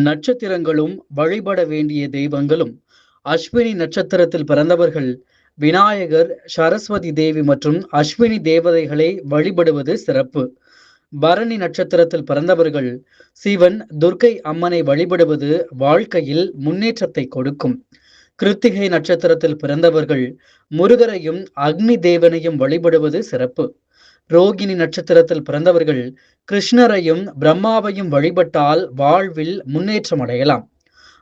நட்சத்திரங்களும் வழிபட வேண்டிய தெய்வங்களும் அஸ்வினி நட்சத்திரத்தில் பிறந்தவர்கள் விநாயகர், சரஸ்வதி தேவி மற்றும் அஸ்வினி தேவதைகளை வழிபடுவது சிறப்பு. பரணி நட்சத்திரத்தில் பிறந்தவர்கள் சிவன், துர்க்கை அம்மனை வழிபடுவது வாழ்க்கையில் முன்னேற்றத்தை கொடுக்கும். கிருத்திகை நட்சத்திரத்தில் பிறந்தவர்கள் முருகரையும் அக்னி தேவனையும் வழிபடுவது சிறப்பு. ரோகிணி நட்சத்திரத்தில் பிறந்தவர்கள் கிருஷ்ணரையும் பிரம்மாவையும் வழிபட்டால் வாழ்வில் முன்னேற்றம் அடையலாம்.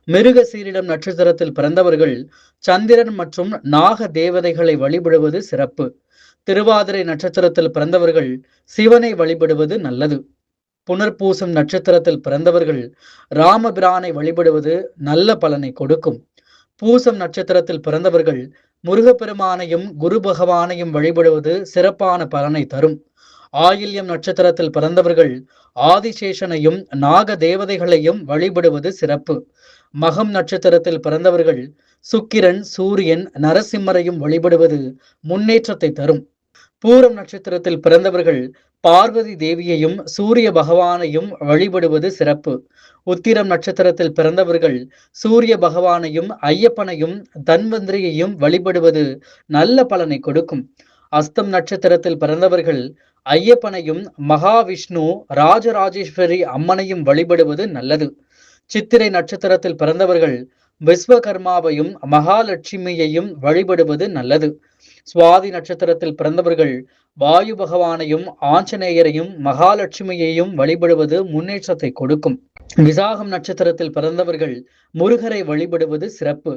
மிருக சீரிடம் நட்சத்திரத்தில் பிறந்தவர்கள் சந்திரன் மற்றும் நாக தேவதைகளை வழிபடுவது சிறப்பு. திருவாதிரை நட்சத்திரத்தில் பிறந்தவர்கள் சிவனை வழிபடுவது நல்லது. புனர்பூசம் நட்சத்திரத்தில் பிறந்தவர்கள் ராமபிரானை வழிபடுவது நல்ல பலனை கொடுக்கும். பூசம் நட்சத்திரத்தில் பிறந்தவர்கள் முருகப்பெருமானையும் குரு பகவானையும் வழிபடுவது சிறப்பான பலனை தரும். ஆயில்யம் நட்சத்திரத்தில் பிறந்தவர்கள் ஆதிசேஷனையும் நாக தேவதைகளையும் வழிபடுவது சிறப்பு. மகம் நட்சத்திரத்தில் பிறந்தவர்கள் சுக்கிரன், சூரியன், நரசிம்மரையும் வழிபடுவது முன்னேற்றத்தை தரும். பூரம் நட்சத்திரத்தில் பிறந்தவர்கள் பார்வதி தேவியையும் சூரிய பகவானையும் வழிபடுவது சிறப்பு. உத்திரம் நட்சத்திரத்தில் பிறந்தவர்கள் சூரிய பகவானையும் ஐயப்பனையும் தன்வந்திரியையும் வழிபடுவது நல்ல பலனை கொடுக்கும். அஸ்தம் நட்சத்திரத்தில் பிறந்தவர்கள் ஐயப்பனையும் மகாவிஷ்ணு, ராஜராஜேஸ்வரி அம்மனையும் வழிபடுவது நல்லது. சித்திரை நட்சத்திரத்தில் பிறந்தவர்கள் விஸ்வகர்மாவையும் மகாலட்சுமியையும் வழிபடுவது நல்லது. சுவாதி நட்சத்திரத்தில் பிறந்தவர்கள் வாயு பகவானையும் ஆஞ்சநேயரையும் மகாலட்சுமியையும் வழிபடுவது முன்னேற்றத்தை கொடுக்கும். விசாகம் நட்சத்திரத்தில் பிறந்தவர்கள் முருகரை வழிபடுவது சிறப்பு.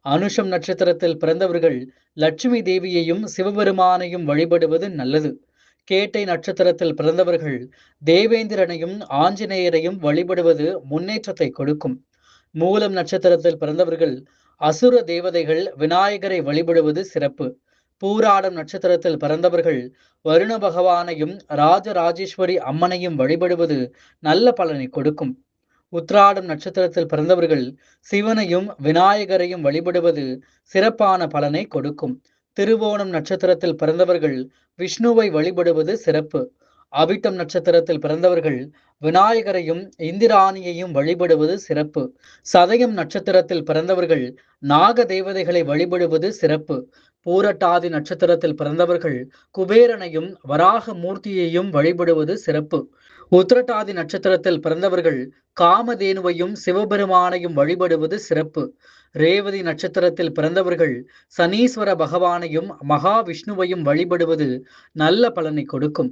அனுஷம் நட்சத்திரத்தில் பிறந்தவர்கள் லட்சுமி தேவியையும் சிவபெருமானையும் வழிபடுவது நல்லது. கேட்டை நட்சத்திரத்தில் பிறந்தவர்கள் தேவேந்திரனையும் ஆஞ்சநேயரையும் வழிபடுவது முன்னேற்றத்தை கொடுக்கும். மூலம் நட்சத்திரத்தில் பிறந்தவர்கள் அசுர தேவதைகள் விநாயகரை வழிபடுவது சிறப்பு. பூராடம் நட்சத்திரத்தில் பிறந்தவர்கள் வருண பகவானையும் ராஜராஜேஸ்வரி அம்மனையும் வழிபடுவது நல்ல பலனை கொடுக்கும். உத்ராடம் நட்சத்திரத்தில் பிறந்தவர்கள் சிவனையும் விநாயகரையும் வழிபடுவது சிறப்பான பலனை கொடுக்கும். திருவோணம் நட்சத்திரத்தில் பிறந்தவர்கள் விஷ்ணுவை வழிபடுவது சிறப்பு. அவிட்டம் நட்சத்திரத்தில் பிறந்தவர்கள் விநாயகரையும் இந்திராணியையும் வழிபடுவது சிறப்பு. சதயம் நட்சத்திரத்தில் பிறந்தவர்கள் நாக தேவதைகளை வழிபடுவது சிறப்பு. பூரட்டாதி நட்சத்திரத்தில் பிறந்தவர்கள் குபேரனையும் வராக மூர்த்தியையும் வழிபடுவது சிறப்பு. உத்திரட்டாதி நட்சத்திரத்தில் பிறந்தவர்கள் காமதேனுவையும் சிவபெருமானையும் வழிபடுவது சிறப்பு. ரேவதி நட்சத்திரத்தில் பிறந்தவர்கள் சனீஸ்வர பகவானையும் மகாவிஷ்ணுவையும் வழிபடுவது நல்ல பலனை கொடுக்கும்.